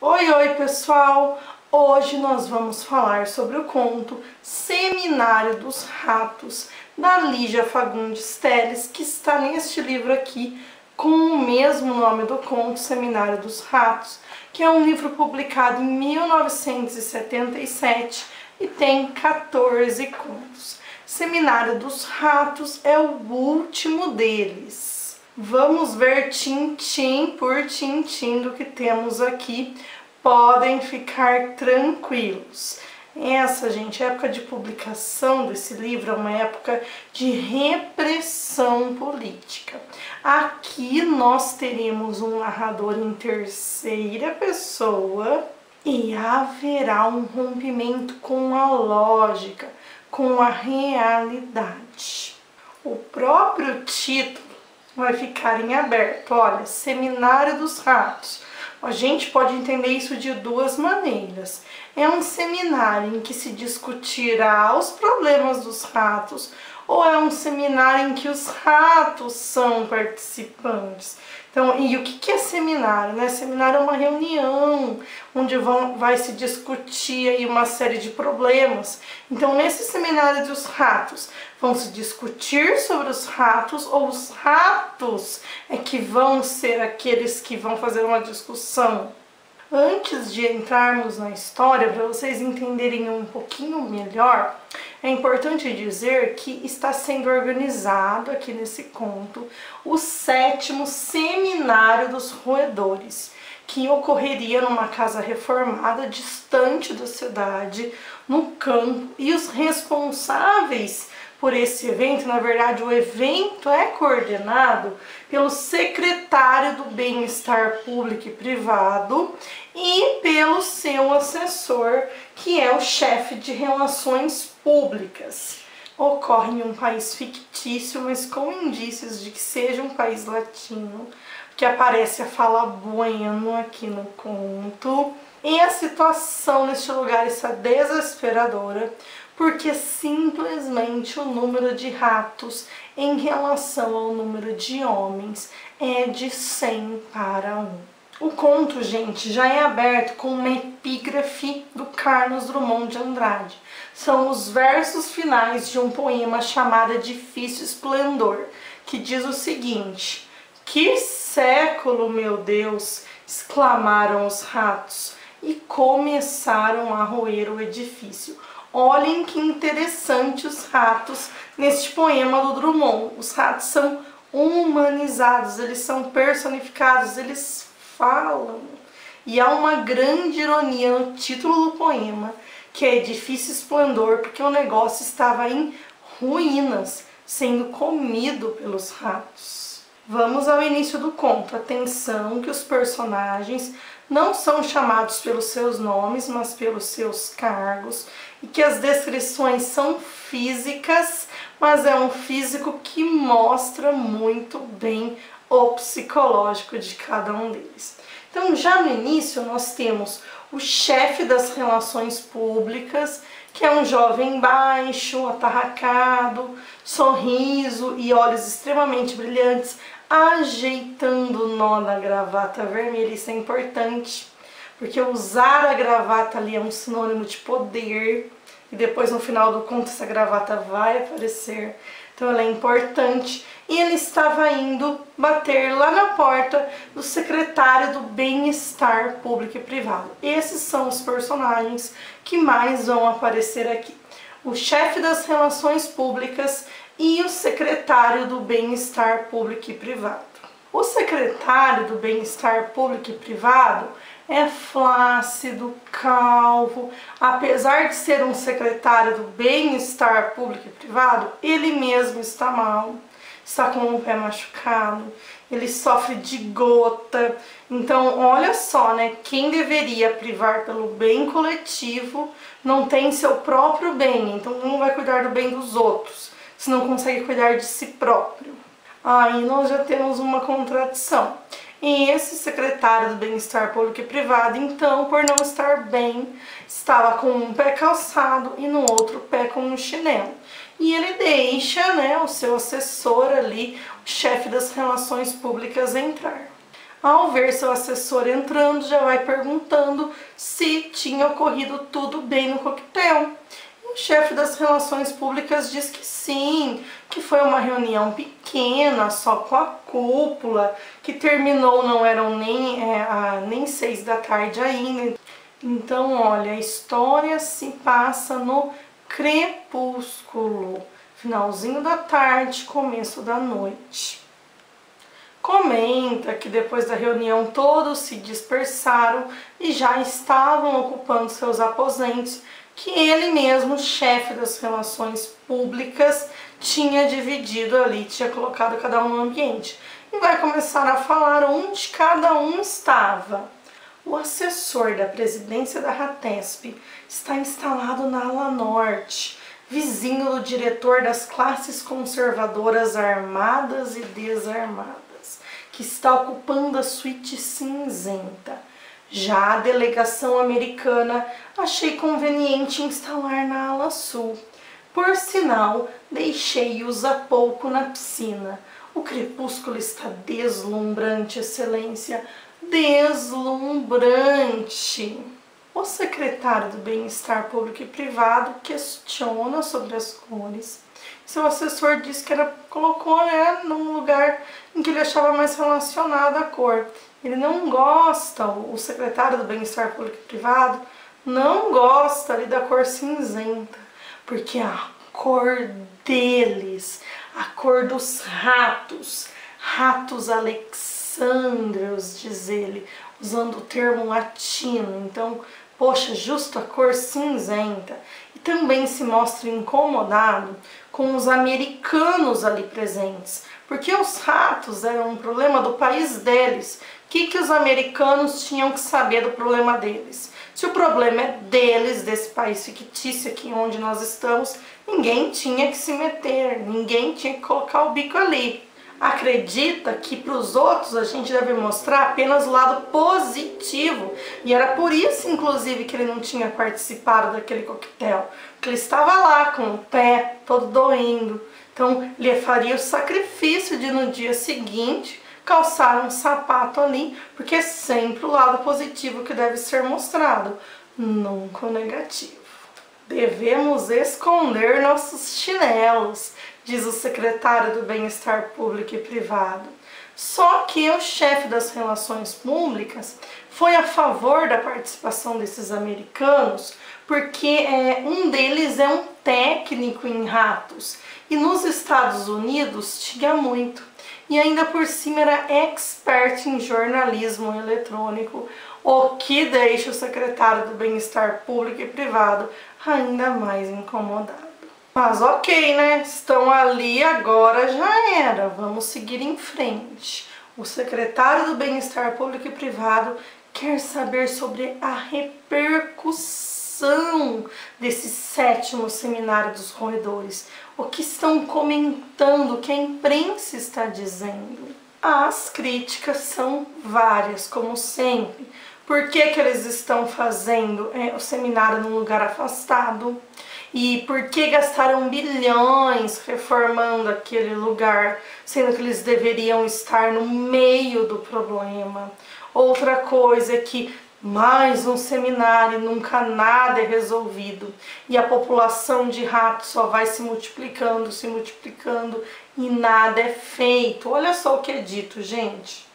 Oi, pessoal! Hoje nós vamos falar sobre o conto Seminário dos Ratos, da Lígia Fagundes Telles, que está neste livro aqui, com o mesmo nome do conto, Seminário dos Ratos, que é um livro publicado em 1977 e tem 14 contos. Seminário dos Ratos é o último deles. Vamos ver tintim por tintim do que temos aqui. Podem ficar tranquilos. Essa, gente, época de publicação desse livro é uma época de repressão política. Aqui nós teremos um narrador em terceira pessoa e haverá um rompimento com a lógica, com a realidade. O próprio título vai ficar em aberto. Olha, Seminário dos Ratos. A gente pode entender isso de duas maneiras. É um seminário em que se discutirá os problemas dos ratos, ou é um seminário em que os ratos são participantes. Então, e o que é seminário, né? Seminário é uma reunião onde vai se discutir aí uma série de problemas. Então, nesse seminário dos ratos, vão se discutir sobre os ratos, ou os ratos é que vão ser aqueles que vão fazer uma discussão. Antes de entrarmos na história, para vocês entenderem um pouquinho melhor, é importante dizer que está sendo organizado aqui nesse conto o 7º Seminário dos Roedores, que ocorreria numa casa reformada distante da cidade, no campo, e os responsáveis por esse evento, na verdade o evento é coordenado pelo secretário do Bem-Estar Público e Privado e pelo seu assessor, que é o chefe de Relações Públicas. Ocorre em um país fictício, mas com indícios de que seja um país latino, que aparece a fala bueno aqui no conto. E a situação neste lugar está desesperadora, porque simplesmente o número de ratos em relação ao número de homens é de 100 para 1. O conto, gente, já é aberto com uma epígrafe do Carlos Drummond de Andrade. São os versos finais de um poema chamado Edifício Esplendor, que diz o seguinte: "Que século, meu Deus!" exclamaram os ratos e começaram a roer o edifício. Olhem que interessante os ratos neste poema do Drummond. Os ratos são humanizados, eles são personificados, eles falam. E há uma grande ironia no título do poema, que é Edifício Esplendor, porque o negócio estava em ruínas, sendo comido pelos ratos. Vamos ao início do conto. Atenção que os personagens não são chamados pelos seus nomes, mas pelos seus cargos, e que as descrições são físicas, mas é um físico que mostra muito bem o psicológico de cada um deles. Então, já no início, nós temos o chefe das relações públicas, que é um jovem baixo, atarracado, sorriso e olhos extremamente brilhantes, ajeitando o nó na gravata vermelha. Isso é importante, porque usar a gravata ali é um sinônimo de poder, e depois no final do conto essa gravata vai aparecer, então ela é importante. E ele estava indo bater lá na porta do secretário do Bem-Estar Público e Privado. Esses são os personagens que mais vão aparecer aqui: o chefe das relações públicas e o secretário do Bem-Estar Público e Privado. O secretário do Bem-Estar Público e Privado é flácido, calvo. Apesar de ser um secretário do Bem-Estar Público e Privado, ele mesmo está mal, está com o pé machucado, ele sofre de gota. Então, olha só, né? Quem deveria privar pelo bem coletivo não tem seu próprio bem, então não vai cuidar do bem dos outros, se não consegue cuidar de si próprio. Aí nós já temos uma contradição. E esse secretário do Bem-Estar Público e Privado, então, por não estar bem, estava com um pé calçado e no outro pé com um chinelo. E ele deixa, né, o seu assessor ali, o chefe das relações públicas, entrar. Ao ver seu assessor entrando, já vai perguntando se tinha ocorrido tudo bem no coquetel. O chefe das relações públicas diz que sim, que foi uma reunião pequena, só com a cúpula, que terminou, não eram nem 6 da tarde ainda. Então, olha, a história se passa no crepúsculo, finalzinho da tarde, começo da noite. Comenta que depois da reunião todos se dispersaram e já estavam ocupando seus aposentos, que ele mesmo, chefe das relações públicas, tinha dividido ali, tinha colocado cada um no ambiente. E vai começar a falar onde cada um estava. O assessor da presidência da RATESP está instalado na ala norte, vizinho do diretor das classes conservadoras armadas e desarmadas, que está ocupando a suíte cinzenta. Já a delegação americana achei conveniente instalar na ala sul. Por sinal, deixei-os há pouco na piscina. O crepúsculo está deslumbrante, Excelência, deslumbrante. O secretário do Bem-Estar Público e Privado questiona sobre as cores. Seu assessor disse que colocou num lugar em que ele achava mais relacionado à cor. Ele não gosta, o secretário do Bem-Estar Público e Privado não gosta ali da cor cinzenta, porque a cor deles, a cor dos ratos alexandros, diz ele, usando o termo latino. Então, poxa, justo a cor cinzenta. E também se mostra incomodado com os americanos ali presentes, porque os ratos eram um problema do país deles. O que os americanos tinham que saber do problema deles? Se o problema é deles, desse país fictício aqui onde nós estamos, ninguém tinha que se meter, ninguém tinha que colocar o bico ali. Acredita que para os outros a gente deve mostrar apenas o lado positivo. E era por isso, inclusive, que ele não tinha participado daquele coquetel. Porque ele estava lá com o pé todo doendo. Então, ele faria o sacrifício de no dia seguinte calçar um sapato ali, porque é sempre o lado positivo que deve ser mostrado, nunca o negativo. Devemos esconder nossos chinelos, diz o secretário do Bem-Estar Público e Privado. Só que o chefe das relações públicas foi a favor da participação desses americanos, porque um deles é um técnico em ratos, e nos Estados Unidos tinha muito. E ainda por cima era expert em jornalismo eletrônico, o que deixa o secretário do Bem-Estar Público e Privado ainda mais incomodado. Mas ok, né? Estão ali, agora já era. Vamos seguir em frente. O secretário do Bem-Estar Público e Privado quer saber sobre a repercussão desse 7º seminário dos roedores. O que estão comentando, o que a imprensa está dizendo. As críticas são várias, como sempre. Por que eles estão fazendo o seminário num lugar afastado? E por que gastaram bilhões reformando aquele lugar, sendo que eles deveriam estar no meio do problema? Outra coisa é que mais um seminário e nunca nada é resolvido. E a população de ratos só vai se multiplicando e nada é feito. Olha só o que é dito, gente.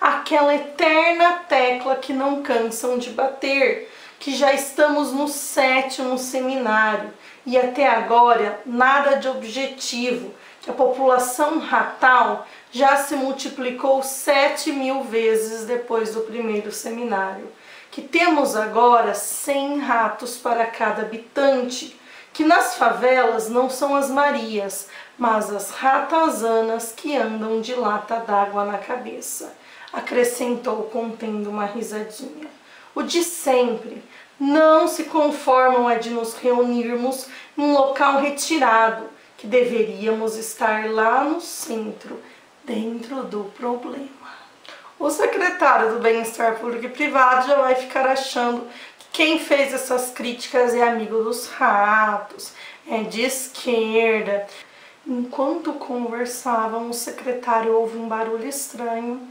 Aquela eterna tecla que não cansam de bater, que já estamos no 7º seminário e até agora nada de objetivo, que a população ratal já se multiplicou 7.000 vezes depois do primeiro seminário, que temos agora 100 ratos para cada habitante, que nas favelas não são as Marias, mas as ratazanas que andam de lata d'água na cabeça, acrescentou contendo uma risadinha. O de sempre, não se conformam a de nos reunirmos em um local retirado, que deveríamos estar lá no centro, dentro do problema. O secretário do Bem-Estar Público e Privado já vai ficar achando que quem fez essas críticas é amigo dos ratos, é de esquerda. Enquanto conversavam, o secretário ouve um barulho estranho,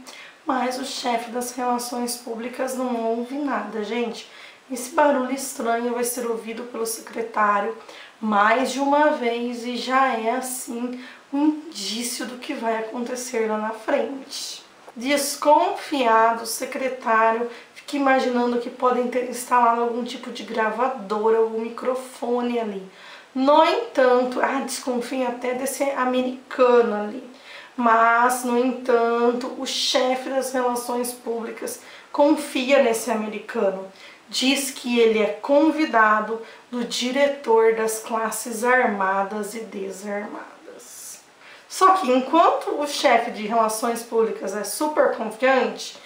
Mas o chefe das relações públicas não ouve nada, gente. Esse barulho estranho vai ser ouvido pelo secretário mais de uma vez e já é assim um indício do que vai acontecer lá na frente. Desconfiado, o secretário fica imaginando que podem ter instalado algum tipo de gravadora ou microfone ali. No entanto, desconfia até desse americano ali. Mas, no entanto, o chefe das relações públicas confia nesse americano. Diz que ele é convidado do diretor das classes armadas e desarmadas. Só que enquanto o chefe de relações públicas é super confiante,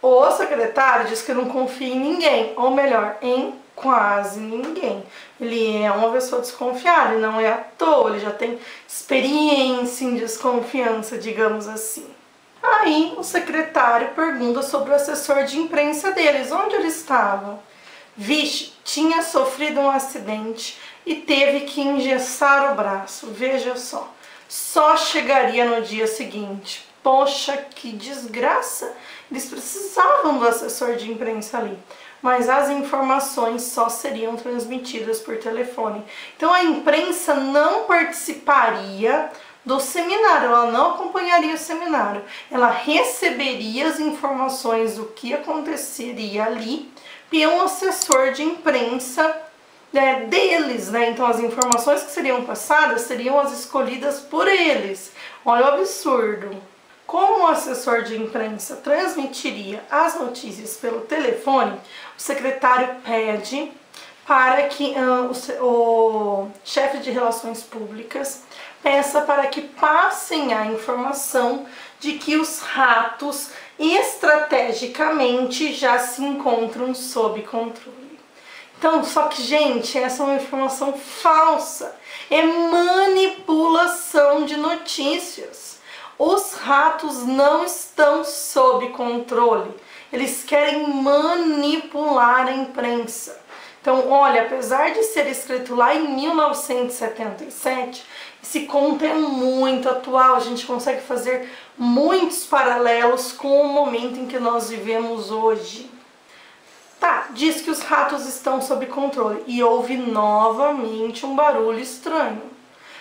o secretário diz que não confia em ninguém, ou melhor, em quase ninguém. Ele é uma pessoa desconfiada e não é à toa, ele já tem experiência em desconfiança, digamos assim. Aí o secretário pergunta sobre o assessor de imprensa deles, onde ele estava. Vixe, tinha sofrido um acidente e teve que engessar o braço, veja só chegaria no dia seguinte. Poxa, que desgraça! Eles precisavam do assessor de imprensa ali, mas as informações só seriam transmitidas por telefone. Então a imprensa não participaria do seminário, ela não acompanharia o seminário, ela receberia as informações do que aconteceria ali pelo assessor de imprensa deles, né? Então as informações que seriam passadas seriam as escolhidas por eles. Olha o absurdo. Como o assessor de imprensa transmitiria as notícias pelo telefone, o secretário pede para que o chefe de relações públicas peça para que passem a informação de que os ratos estrategicamente já se encontram sob controle. Então, só que, gente, essa é uma informação falsa, é manipulação de notícias. Os ratos não estão sob controle, eles querem manipular a imprensa. Então, olha, apesar de ser escrito lá em 1977, esse conto é muito atual, a gente consegue fazer muitos paralelos com o momento em que nós vivemos hoje. Tá, diz que os ratos estão sob controle e houve novamente um barulho estranho.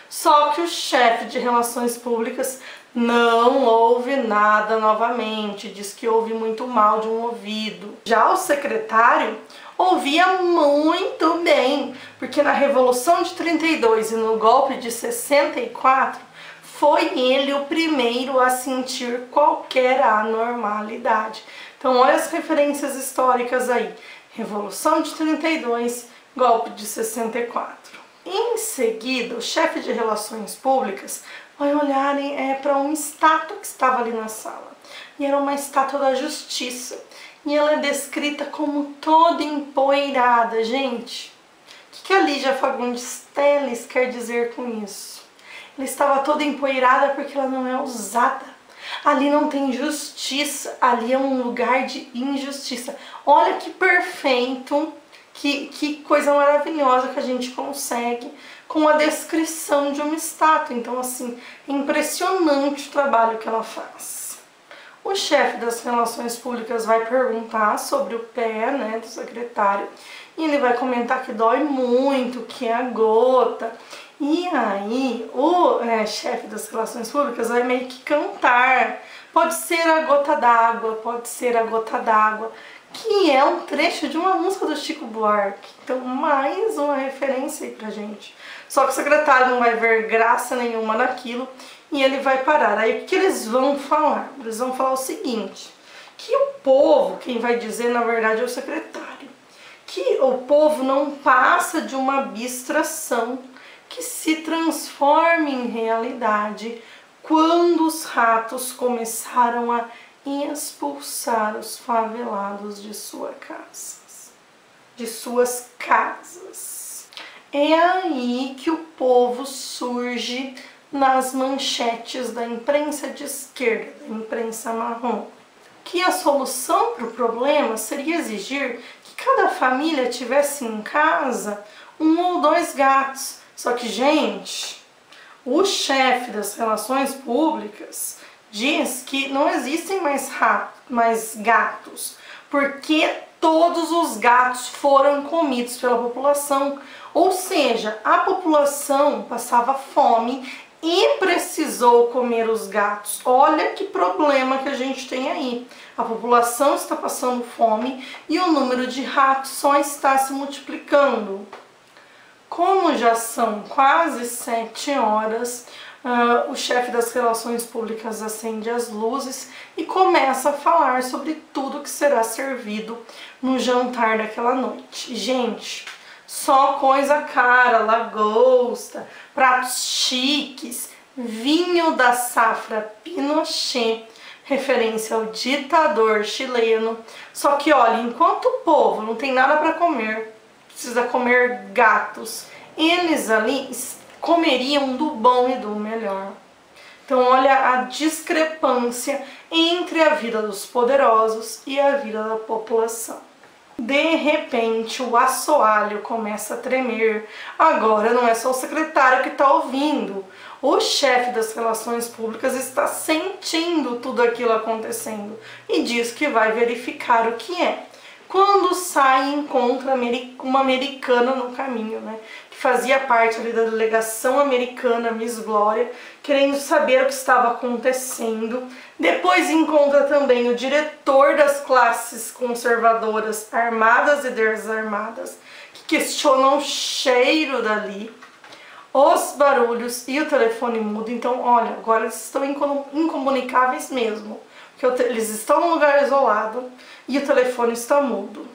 Só que o chefe de relações públicas não ouve nada novamente, diz que ouve muito mal de um ouvido. Já o secretário ouvia muito bem, porque na Revolução de 32 e no golpe de 64, foi ele o primeiro a sentir qualquer anormalidade. Então olha as referências históricas aí. Revolução de 32, golpe de 64. Em seguida, o chefe de relações públicas vai olhar para uma estátua que estava ali na sala. E era uma estátua da justiça. E ela é descrita como toda empoeirada, gente. O que a Lígia Fagundes Telles quer dizer com isso? Ela estava toda empoeirada porque ela não é usada. Ali não tem justiça, ali é um lugar de injustiça. Olha que perfeito, que coisa maravilhosa que a gente consegue com a descrição de uma estátua. Então, assim, é impressionante o trabalho que ela faz. O chefe das relações públicas vai perguntar sobre o pé, né, do secretário, e ele vai comentar que dói muito, que é a gota. E aí o chefe das relações públicas vai meio que cantar. Pode ser a gota d'água, pode ser a gota d'água, que é um trecho de uma música do Chico Buarque. Então, mais uma referência aí pra gente. Só que o secretário não vai ver graça nenhuma naquilo e ele vai parar. Aí o que eles vão falar? Eles vão falar o seguinte, que o povo, quem vai dizer na verdade é o secretário, que o povo não passa de uma abstração que se transforma em realidade quando os ratos começaram a expulsar os favelados de suas casas. É aí que o povo surge nas manchetes da imprensa de esquerda, da imprensa marrom. Que a solução para o problema seria exigir que cada família tivesse em casa 1 ou 2 gatos. Só que, gente, o chefe das relações públicas diz que não existem mais ratos. mais gatos, porque todos os gatos foram comidos pela população. Ou seja, a população passava fome e precisou comer os gatos. Olha que problema que a gente tem aí. A população está passando fome e o número de ratos só está se multiplicando. Como já são quase 7 horas, o chefe das relações públicas acende as luzes e começa a falar sobre tudo que será servido no jantar daquela noite. Gente, só coisa cara, lagosta, pratos chiques, vinho da safra Pinochet, referência ao ditador chileno. Só que olha, enquanto o povo não tem nada para comer, precisa comer gatos, eles ali comeriam do bom e do melhor. Então olha a discrepância entre a vida dos poderosos e a vida da população. De repente o assoalho começa a tremer. Agora não é só o secretário que está ouvindo. O chefe das relações públicas está sentindo tudo aquilo acontecendo e diz que vai verificar o que é. Quando sai e encontra uma americana no caminho, né? Que fazia parte ali da delegação americana, Miss Glória, querendo saber o que estava acontecendo. Depois encontra também o diretor das classes conservadoras, armadas e desarmadas, que questionam o cheiro dali, os barulhos e o telefone mudo. Então, olha, agora eles estão incomunicáveis mesmo. Porque eles estão num lugar isolado e o telefone está mudo.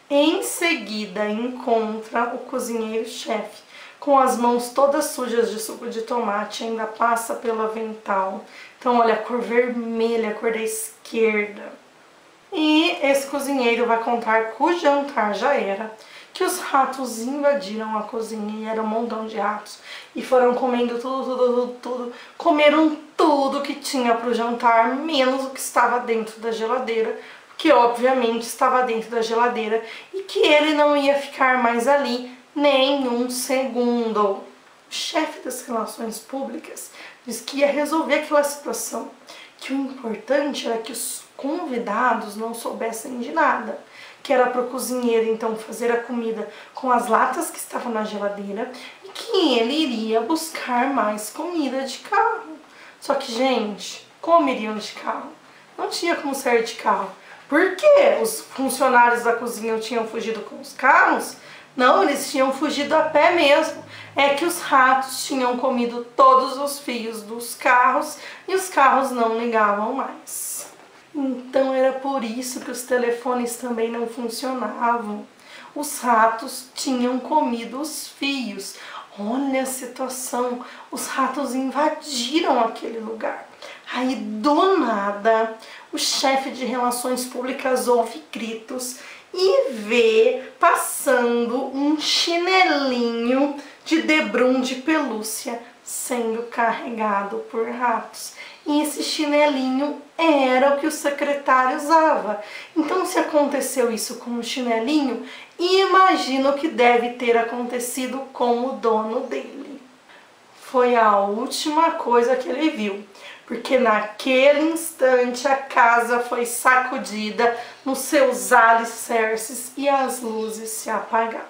Em seguida, encontra o cozinheiro-chefe, com as mãos todas sujas de suco de tomate, ainda passa pelo avental. Então, olha, a cor vermelha, a cor da esquerda. E esse cozinheiro vai contar que o jantar já era, que os ratos invadiram a cozinha e era um montão de ratos. E foram comendo tudo. Comeram tudo que tinha para o jantar, menos o que estava dentro da geladeira, que obviamente estava dentro da geladeira e que ele não ia ficar mais ali nem um segundo. O chefe das relações públicas disse que ia resolver aquela situação, que o importante era que os convidados não soubessem de nada, que era para o cozinheiro então fazer a comida com as latas que estavam na geladeira e que ele iria buscar mais comida de carro. Só que, gente, como iriam de carro? Não tinha como sair de carro. Por quê? Os funcionários da cozinha tinham fugido com os carros? Não, eles tinham fugido a pé mesmo. É que os ratos tinham comido todos os fios dos carros e os carros não ligavam mais. Então era por isso que os telefones também não funcionavam. Os ratos tinham comido os fios. Olha a situação, os ratos invadiram aquele lugar. Aí do nada, o chefe de relações públicas ouve gritos e vê passando um chinelinho de debrum de pelúcia sendo carregado por ratos. E esse chinelinho era o que o secretário usava. Então, se aconteceu isso com o chinelinho, imagina o que deve ter acontecido com o dono dele. Foi a última coisa que ele viu, porque naquele instante a casa foi sacudida nos seus alicerces e as luzes se apagaram.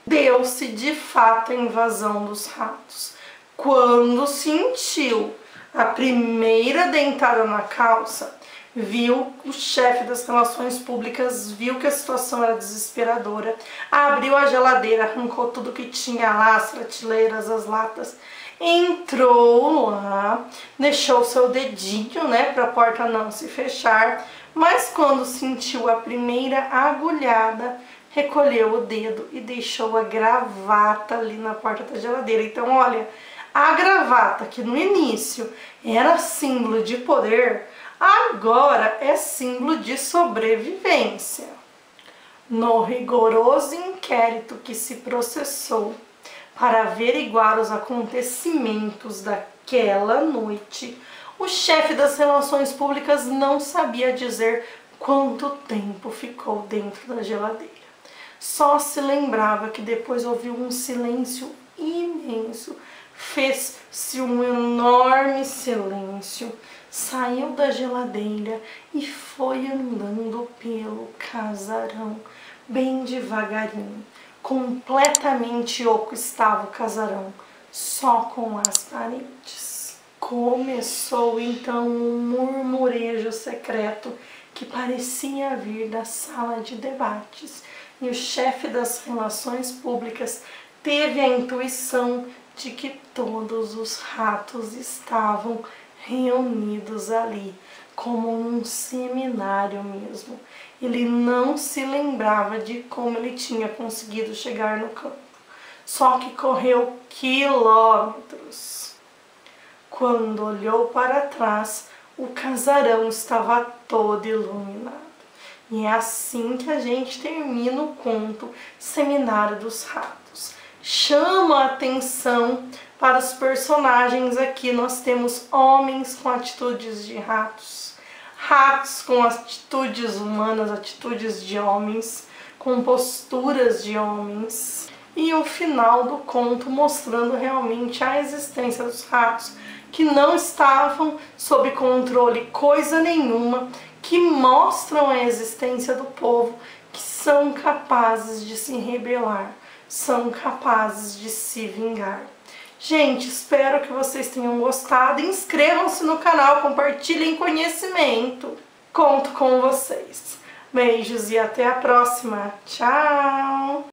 Deu-se de fato a invasão dos ratos. Quando sentiu a primeira dentada na calça, viu o chefe das relações públicas, viu que a situação era desesperadora, abriu a geladeira, arrancou tudo que tinha lá, as prateleiras, as latas, entrou lá, deixou seu dedinho, né, para a porta não se fechar, mas quando sentiu a primeira agulhada, recolheu o dedo e deixou a gravata ali na porta da geladeira. Então, olha, a gravata, que no início era símbolo de poder, agora é símbolo de sobrevivência. No rigoroso inquérito que se processou para averiguar os acontecimentos daquela noite, o chefe das relações públicas não sabia dizer quanto tempo ficou dentro da geladeira. Só se lembrava que depois ouviu um silêncio imenso. Fez-se um enorme silêncio saiu da geladeira e foi andando pelo casarão, bem devagarinho. Completamente oco estava o casarão, só com as paredes. Começou então um murmurejo secreto que parecia vir da sala de debates, e o chefe das relações públicas teve a intuição de que todos os ratos estavam reunidos ali, como num seminário mesmo. Ele não se lembrava de como ele tinha conseguido chegar no campo, só que correu quilômetros. Quando olhou para trás, o casarão estava todo iluminado. E é assim que a gente termina o conto Seminário dos Ratos. Chama a atenção para os personagens aqui. Nós temos homens com atitudes de ratos, ratos com atitudes humanas, atitudes de homens, com posturas de homens. E o final do conto mostrando realmente a existência dos ratos, que não estavam sob controle coisa nenhuma, que mostram a existência do povo, que são capazes de se rebelar, são capazes de se vingar. Gente, espero que vocês tenham gostado. Inscrevam-se no canal, compartilhem conhecimento. Conto com vocês. Beijos e até a próxima. Tchau!